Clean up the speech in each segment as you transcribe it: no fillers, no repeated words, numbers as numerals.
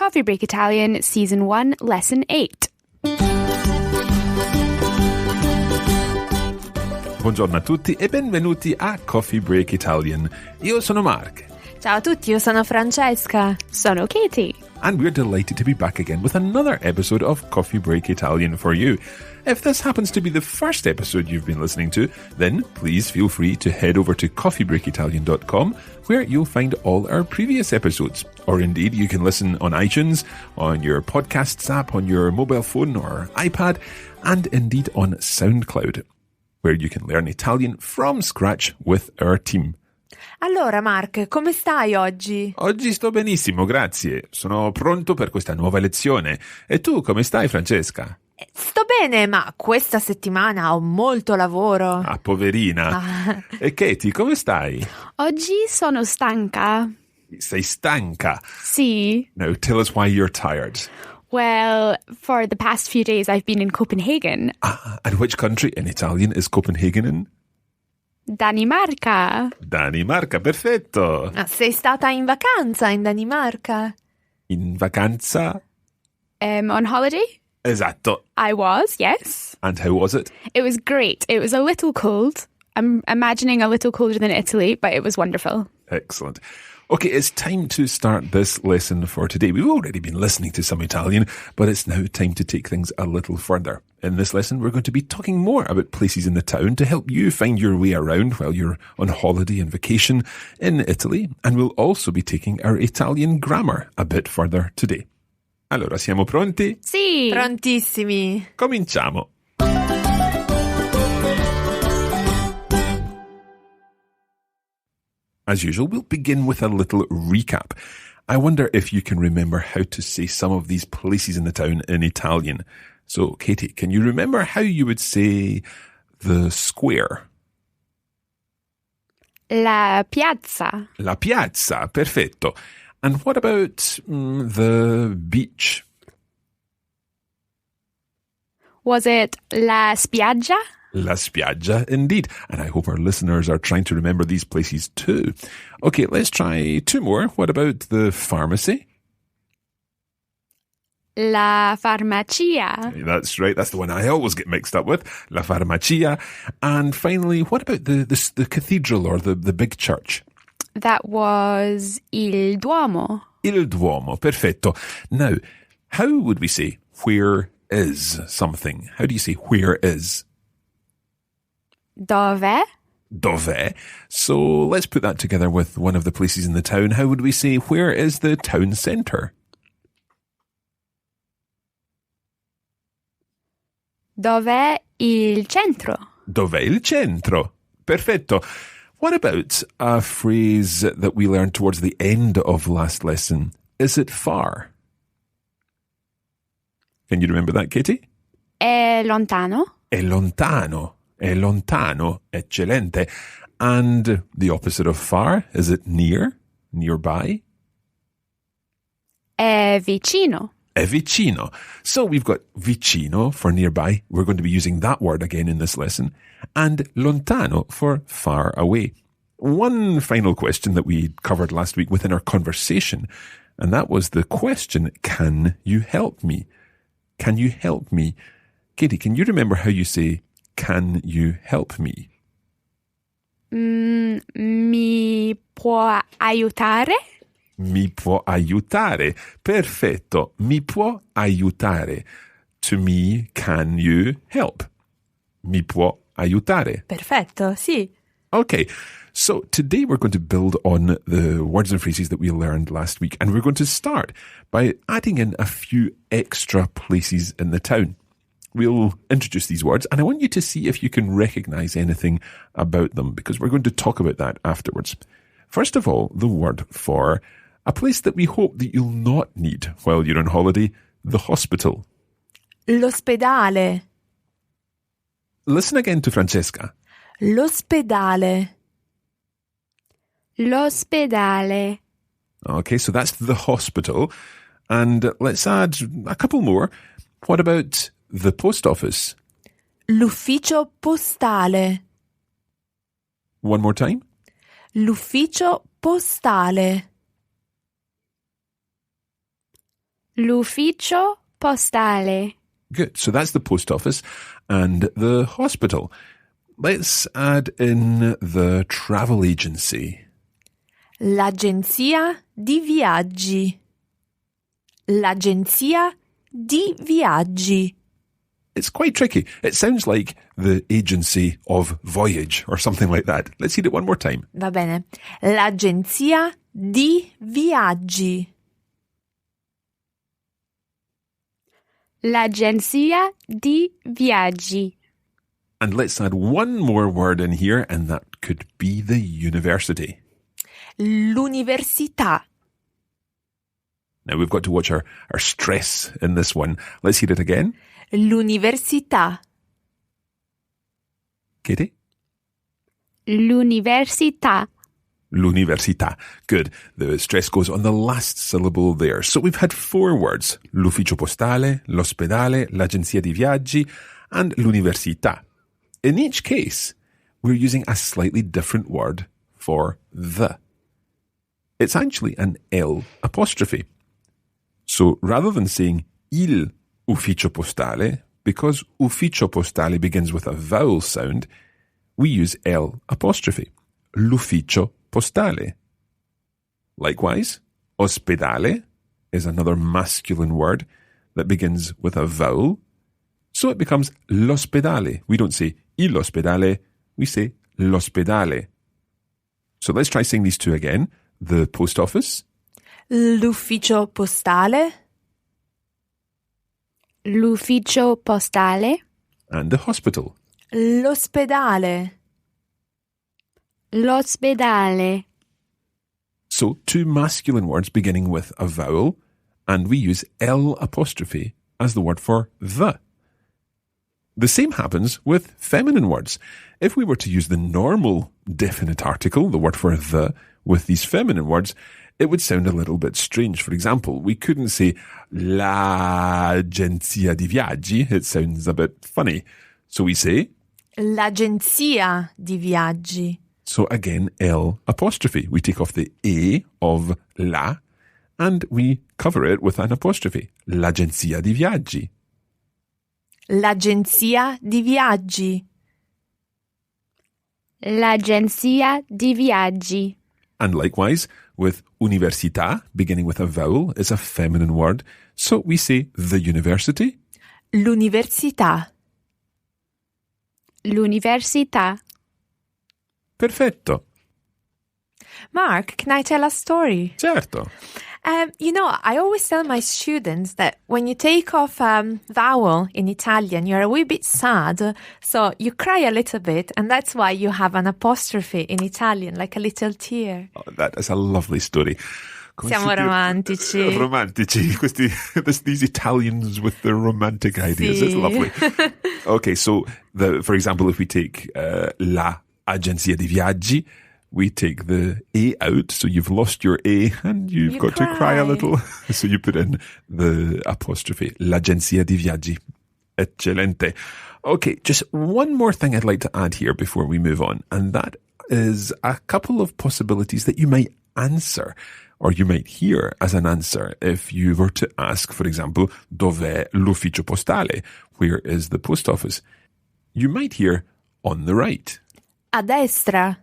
Coffee Break Italian, Season 1, Lesson 8. Buongiorno a tutti e benvenuti a Coffee Break Italian. Io sono Mark. Ciao a tutti, io sono Francesca. Sono Katie. And we're delighted to be back again with another episode of Coffee Break Italian for you. If this happens to be the first episode you've been listening to, then please feel free to head over to coffeebreakitalian.com, where you'll find all our previous episodes. Or indeed, you can listen on iTunes, on your podcasts app, on your mobile phone or iPad, and indeed on SoundCloud, where you can learn Italian from scratch with our team. Allora, Mark, come stai oggi? Oggi sto benissimo, grazie. Sono pronto per questa nuova lezione. E tu, come stai, Francesca? Sto bene, ma questa settimana ho molto lavoro. Ah, poverina. E Katie, come stai? Oggi sono stanca. Sei stanca? Sì. Now, tell us why you're tired. Well, for the past few days I've been in Copenhagen. Ah, and which country in Italian is Copenhagen in? Danimarca. Danimarca, perfetto. Ma sei stata in vacanza in Danimarca? In vacanza? On holiday? Esatto. I was, yes. And how was it? It was great. It was a little cold. I'm imagining a little colder than Italy, but it was wonderful. Excellent. Okay, it's time to start this lesson for today. We've already been listening to some Italian, but it's now time to take things a little further. In this lesson, we're going to be talking more about places in the town to help you find your way around while you're on holiday and vacation in Italy. And we'll also be taking our Italian grammar a bit further today. Allora, siamo pronti? Sì. Prontissimi. Cominciamo. As usual, we'll begin with a little recap. I wonder if you can remember how to say some of these places in the town in Italian. So, Katie, can you remember how you would say the square? La piazza. La piazza, perfetto. And what about the beach? Was it la spiaggia? La spiaggia, indeed. And I hope our listeners are trying to remember these places too. Okay, let's try two more. What about the pharmacy? La farmacia. That's right. That's the one I always get mixed up with. La farmacia. And finally, what about the cathedral or the big church? That was il Duomo. Il Duomo. Perfetto. Now, how would we say where is something? How do you say where is? Dove? Dove. So let's put that together with one of the places in the town. How would we say where is the town centre? Dov'è il centro? Dov'è il centro? Perfetto. What about a phrase that we learned towards the end of last lesson? Is it far? Can you remember that, Katie? È lontano? È lontano. È lontano. Eccellente. And the opposite of far, is it near? Nearby? È vicino. È vicino. So we've got vicino for nearby. We're going to be using that word again in this lesson. And lontano for far away. One final question that we covered last week within our conversation, and that was the question, can you help me? Can you help me? Katie, can you remember how you say, can you help me? Mi può aiutare? Mi può aiutare. Perfetto. Mi può aiutare. To me, can you help? Mi può aiutare. Perfetto, sì. Okay, so today we're going to build on the words and phrases that we learned last week, and we're going to start by adding in a few extra places in the town. We'll introduce these words, and I want you to see if you can recognize anything about them, because we're going to talk about that afterwards. First of all, the word for a place that we hope that you'll not need while you're on holiday, the hospital. L'ospedale. Listen again to Francesca. L'ospedale. L'ospedale. Okay, so that's the hospital. And let's add a couple more. What about the post office? L'ufficio postale. One more time. L'ufficio postale. L'ufficio postale. Good. So that's the post office and the hospital. Let's add in the travel agency. L'agenzia di viaggi. L'agenzia di viaggi. It's quite tricky. It sounds like the agency of voyage or something like that. Let's hear it one more time. Va bene. L'agenzia di viaggi. L'agenzia di viaggi. And let's add one more word in here, and that could be the university. L'università. Now we've got to watch our stress in this one. Let's hear it again. L'università. Katie? L'università. L'università. Good. The stress goes on the last syllable there. So we've had 4 words. L'ufficio postale, l'ospedale, l'agenzia di viaggi, and l'università. In each case, we're using a slightly different word for the. It's actually an L apostrophe. So rather than saying il ufficio postale, because ufficio postale begins with a vowel sound, we use L apostrophe. L'ufficio postale. Likewise, ospedale is another masculine word that begins with a vowel, so it becomes l'ospedale. We don't say il ospedale, we say l'ospedale. So let's try saying these two again. The post office. L'ufficio postale. L'ufficio postale. And the hospital. L'ospedale. L'ospedale. So 2 masculine words beginning with a vowel, and we use L apostrophe as the word for the. The same happens with feminine words. If we were to use the normal definite article, the word for the, with these feminine words, it would sound a little bit strange. For example, we couldn't say l'agenzia di viaggi. It sounds a bit funny. So we say L'agenzia di viaggi. So again, L apostrophe. We take off the A of la and we cover it with an apostrophe. L'agenzia di viaggi. L'agenzia di viaggi. L'agenzia di viaggi. And likewise, with università, beginning with a vowel, is a feminine word. So we say the university. L'università. L'università. Perfetto. Mark, can I tell a story? Certo. I always tell my students that when you take off vowel in Italian, you're a wee bit sad, so you cry a little bit, and that's why you have an apostrophe in Italian, like a little tear. Oh, that is a lovely story. Siamo romantici. Romantici. These Italians with their romantic ideas. Sì. It's lovely. Okay, so for example, if we take la agenzia di viaggi, we take the A out, so you've lost your A and you've got to cry a little. So you put in the apostrophe. L'agenzia di viaggi. Eccellente. Okay, just one more thing I'd like to add here before we move on, and that is a couple of possibilities that you might answer, or you might hear as an answer if you were to ask, for example, dov'è l'ufficio postale? Where is the post office? You might hear on the right. A destra.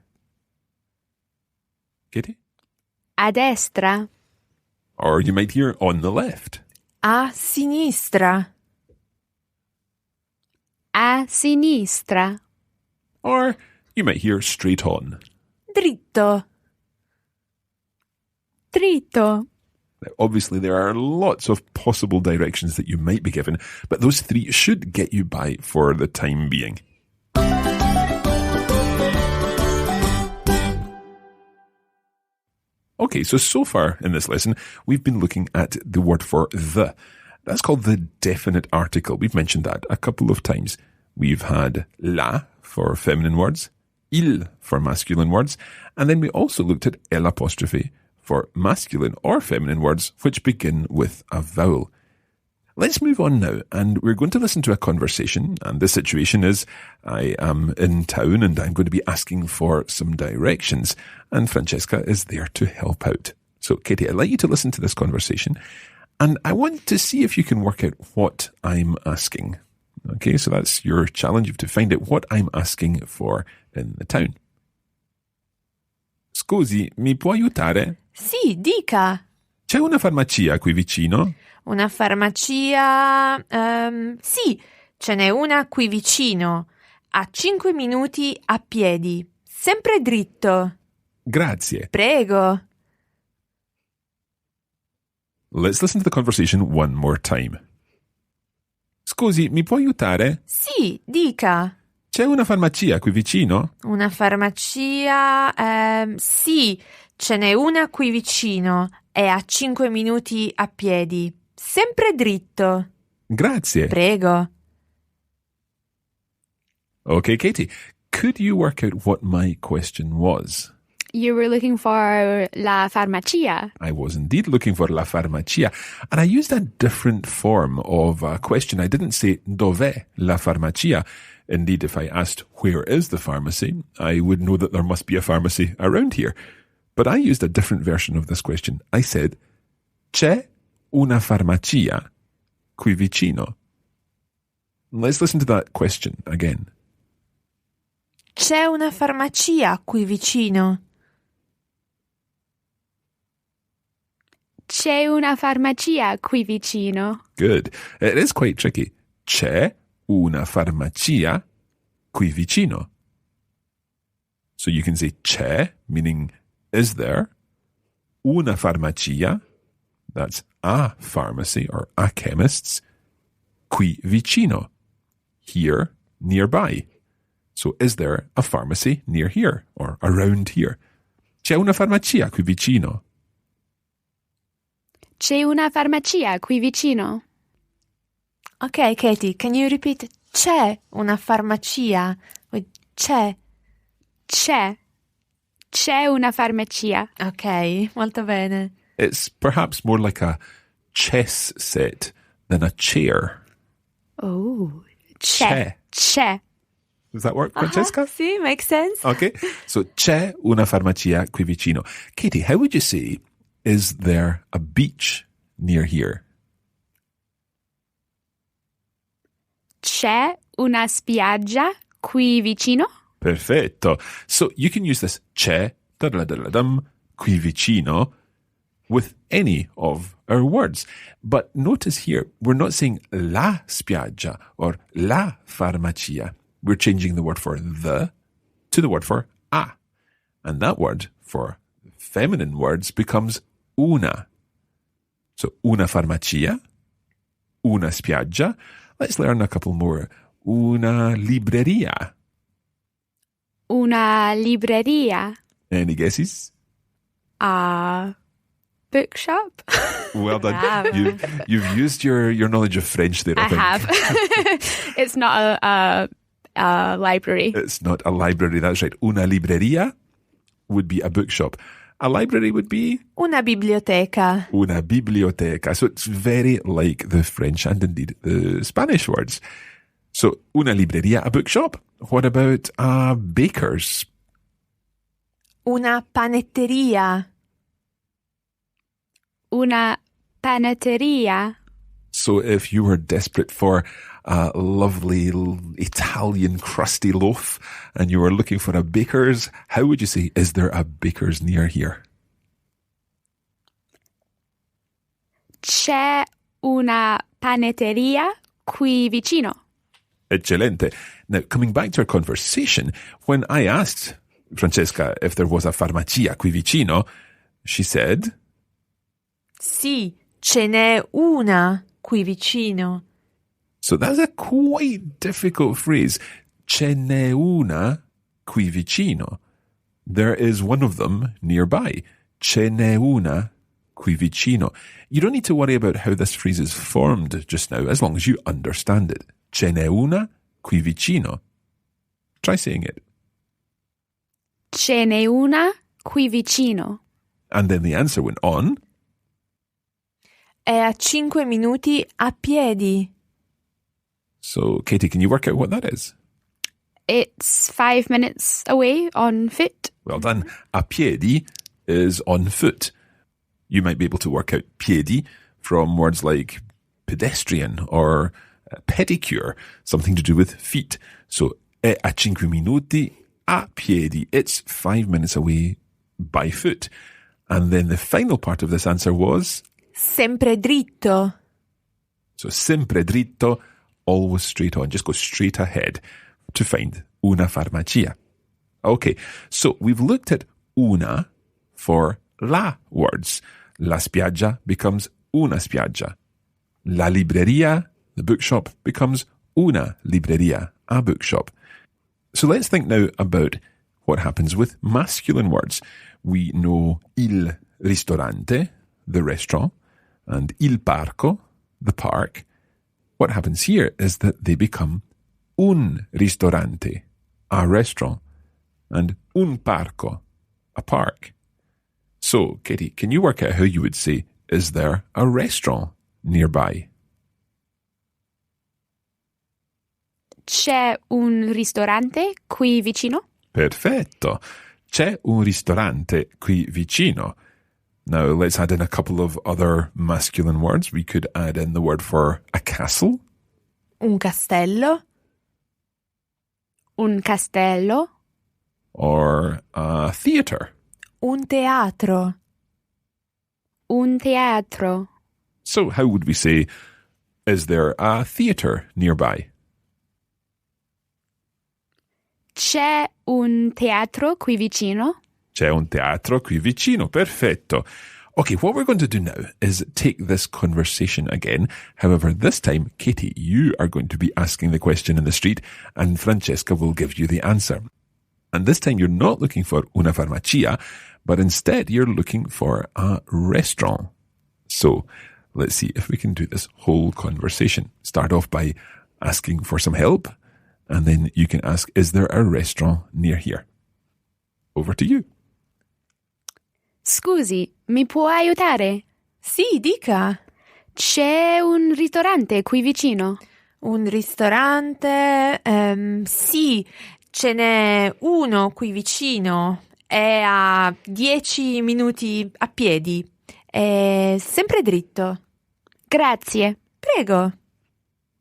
Katie? A destra. Or you might hear on the left. A sinistra. A sinistra. Or you might hear straight on. Dritto. Dritto. Now, obviously, there are lots of possible directions that you might be given, but those 3 should get you by for the time being. Okay, so far in this lesson, we've been looking at the word for the. That's called the definite article. We've mentioned that a couple of times. We've had la for feminine words, il for masculine words, and then we also looked at L apostrophe for masculine or feminine words which begin with a vowel. Let's move on now, and we're going to listen to a conversation, and the situation is I am in town and I'm going to be asking for some directions, and Francesca is there to help out. So, Katie, I'd like you to listen to this conversation, And I want to see if you can work out what I'm asking. Okay, so that's your challenge. You have to find out what I'm asking for in the town. Scusi, mi può aiutare? Sì, dica. C'è una farmacia qui vicino? Una farmacia... sì, ce n'è una qui vicino. A 5 minuti a piedi. Sempre dritto. Grazie. Prego. Let's listen to the conversation one more time. Scusi, mi può aiutare? Sì, dica. C'è una farmacia qui vicino? Una farmacia... sì, ce n'è una qui vicino. È a 5 minuti a piedi. Sempre dritto. Grazie. Prego. Okay, Katie, could you work out what my question was? You were looking for la farmacia. I was indeed looking for la farmacia, and I used a different form of a question. I didn't say dov'è la farmacia. Indeed, if I asked where is the pharmacy, I would know that there must be a pharmacy around here. But I used a different version of this question. I said, c'è una farmacia qui vicino? Let's listen to that question again. C'è una farmacia qui vicino. C'è una farmacia qui vicino. Good. It is quite tricky. C'è una farmacia qui vicino. So you can say c'è, meaning is there. Una farmacia, that's a pharmacy or a chemist's. Qui vicino, here, nearby. So is there a pharmacy near here or around here? C'è una farmacia qui vicino. C'è una farmacia qui vicino. Okay, Katie, can you repeat? C'è una farmacia. C'è. C'è. C'è una farmacia. Ok, molto bene. It's perhaps more like a chess set than a chair. Oh, c'è. C'è. Does that work, Francesca? Sì, makes sense. Okay, so c'è una farmacia qui vicino. Katie, how would you say, is there a beach near here? C'è una spiaggia qui vicino? Perfetto. So you can use this c'è, qui vicino, with any of our words. But notice here, we're not saying la spiaggia or la farmacia. We're changing the word for the to the word for a. And that word for feminine words becomes una. So una farmacia, una spiaggia. Let's learn a couple more. Una libreria. Una libreria. Any guesses? A bookshop? Well done. Wow. You've used your knowledge of French there, I think. Have. It's not a library. It's not a library, that's right. Una libreria would be a bookshop. A library would be? Una biblioteca. Una biblioteca. So it's very like the French and indeed the Spanish words. So, una libreria, a bookshop. What about a baker's? Una panetteria. Una panetteria. So if you were desperate for a lovely Italian crusty loaf and you were looking for a baker's, how would you say, is there a baker's near here? C'è una panetteria qui vicino. Eccellente. Now, coming back to our conversation, when I asked Francesca if there was a farmacia qui vicino, she said... Sì, ce n'è una qui vicino. So that's a quite difficult phrase. Ce n'è una qui vicino. There is one of them nearby. Ce n'è una qui vicino. You don't need to worry about how this phrase is formed just now, as long as you understand it. Ce n'è una qui vicino. Try saying it. Ce n'è una qui vicino. And then the answer went on. È a 5 minuti a piedi. So, Katie, can you work out what that is? It's 5 minutes away on foot. Well done. A piedi is on foot. You might be able to work out piedi from words like pedestrian or pedicure, something to do with feet. So, è a 5 minuti a piedi. It's 5 minutes away by foot. And then the final part of this answer was? Sempre dritto. So, sempre dritto, always straight on. Just go straight ahead to find una farmacia. Okay, so we've looked at una for la words. La spiaggia becomes una spiaggia. La libreria, the bookshop, becomes una libreria, a bookshop. So let's think now about what happens with masculine words. We know il ristorante, the restaurant, and il parco, the park. What happens here is that they become un ristorante, a restaurant, and un parco, a park. So, Katie, can you work out how you would say, is there a restaurant nearby? C'è un ristorante qui vicino? Perfetto. C'è un ristorante qui vicino. Now, let's add in a couple of other masculine words. We could add in the word for a castle. Un castello. Un castello? Or a theatre. Un teatro. Un teatro? So how would we say, is there a theatre nearby? C'è un teatro qui vicino? C'è un teatro qui vicino. Perfetto. Okay, what we're going to do now is take this conversation again. However, this time, Katie, you are going to be asking the question in the street and Francesca will give you the answer. And this time you're not looking for una farmacia, but instead you're looking for a restaurant. So let's see if we can do this whole conversation. Start off by asking for some help, and then you can ask, is there a restaurant near here? Over to you. Scusi, mi può aiutare? Sì, dica. C'è un ristorante qui vicino? Un ristorante? Sì, ce n'è uno qui vicino. È a 10 minuti a piedi. È sempre dritto. Grazie. Prego.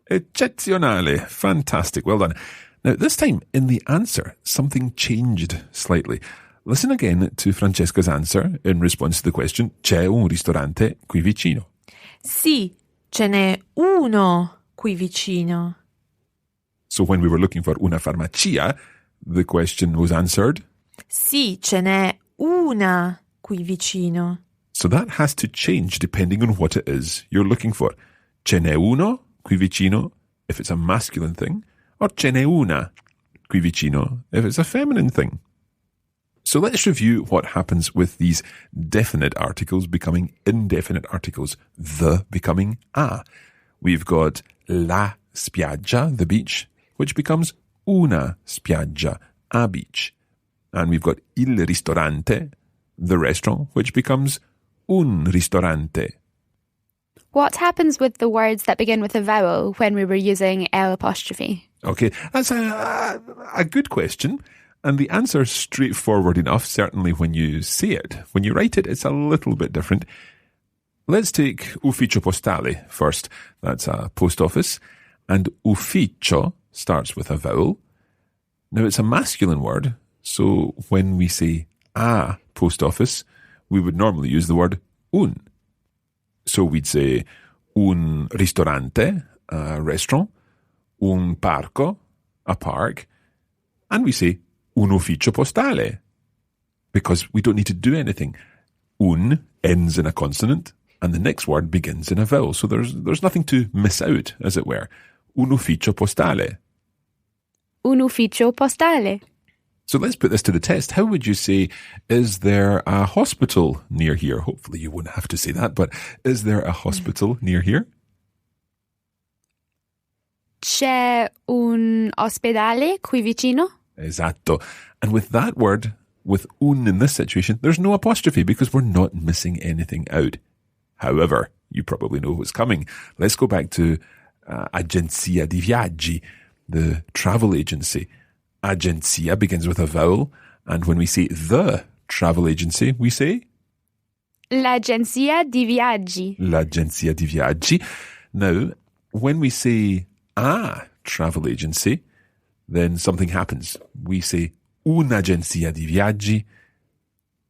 Eccezionale. Fantastic. Well done. Now, this time in the answer, something changed slightly. Listen again to Francesca's answer in response to the question, c'è un ristorante qui vicino? Sì, ce n'è uno qui vicino. So when we were looking for una farmacia, the question was answered? Sì, ce n'è una qui vicino. So that has to change depending on what it is you're looking for. Ce n'è uno qui vicino if it's a masculine thing, or ce n'è una qui vicino if it's a feminine thing. So let's review what happens with these definite articles becoming indefinite articles, the becoming a. We've got la spiaggia, the beach, which becomes una spiaggia, a beach. And we've got il ristorante, the restaurant, which becomes un ristorante. What happens with the words that begin with a vowel when we were using L apostrophe? Okay, that's a good question. And the answer is straightforward enough, certainly when you say it. When you write it, it's a little bit different. Let's take ufficio postale first. That's a post office. And ufficio starts with a vowel. Now, it's a masculine word, so when we say a post office, we would normally use the word un. So we'd say un ristorante, a restaurant, un parco, a park, and we say un ufficio postale, because we don't need to do anything. Un ends in a consonant, and the next word begins in a vowel, so there's nothing to miss out, as it were. Un ufficio postale. Un ufficio postale. So let's put this to the test. How would you say, is there a hospital near here? Hopefully you won't have to say that, but is there a hospital near here? C'è un ospedale qui vicino? Esatto. And with that word, with un in this situation, there's no apostrophe because we're not missing anything out. However, you probably know what's coming. Let's go back to agenzia di viaggi, the travel agency. Agenzia begins with a vowel, and when we say the travel agency, we say? L'agenzia di viaggi. L'agenzia di viaggi. Now, when we say a travel agency, then something happens. We say un'agenzia di viaggi,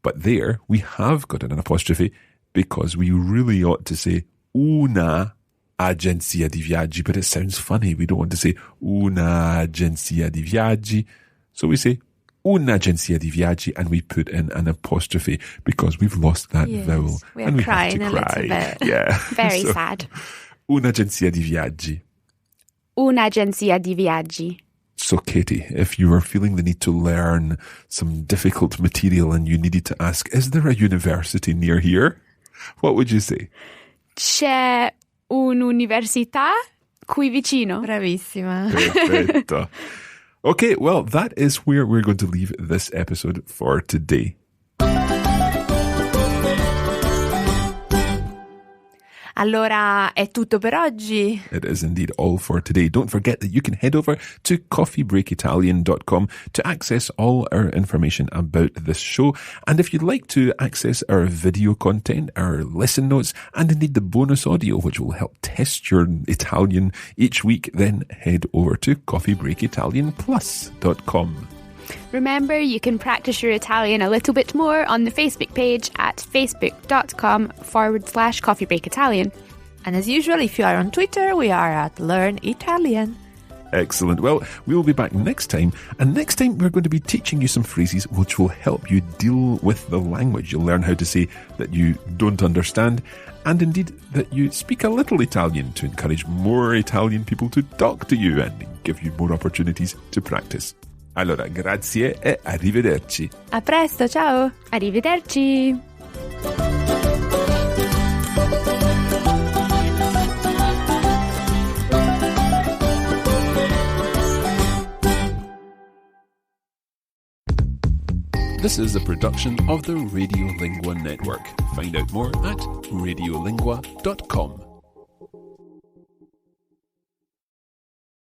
but there we have got an apostrophe because we really ought to say una agenzia di viaggi, but it sounds funny. We don't want to say una agenzia di viaggi. So we say un'agenzia di viaggi and we put in an apostrophe because we've lost that vowel. We are and we crying have to cry. a little bit. Yeah. Very sad. Un'agenzia di viaggi. Un'agenzia di viaggi. So, Katie, if you were feeling the need to learn some difficult material and you needed to ask, is there a university near here? What would you say? C'è un'università qui vicino. Bravissima. Perfetto. Okay, well, that is where we're going to leave this episode for today. Allora, è tutto per oggi. It is indeed all for today. Don't forget that you can head over to coffeebreakitalian.com to access all our information about this show. And if you'd like to access our video content, our lesson notes, and indeed the bonus audio, which will help test your Italian each week, then head over to coffeebreakitalianplus.com. Remember, you can practice your Italian a little bit more on the Facebook page at facebook.com/coffeebreakitalian. And as usual, if you are on Twitter, we are at Learn Italian. Excellent. Well, we'll be back next time. And next time, we're going to be teaching you some phrases which will help you deal with the language. You'll learn how to say that you don't understand and indeed that you speak a little Italian to encourage more Italian people to talk to you and give you more opportunities to practice. Allora, grazie e arrivederci. A presto, ciao! Arrivederci! This is a production of the Radiolingua Network. Find out more at radiolingua.com.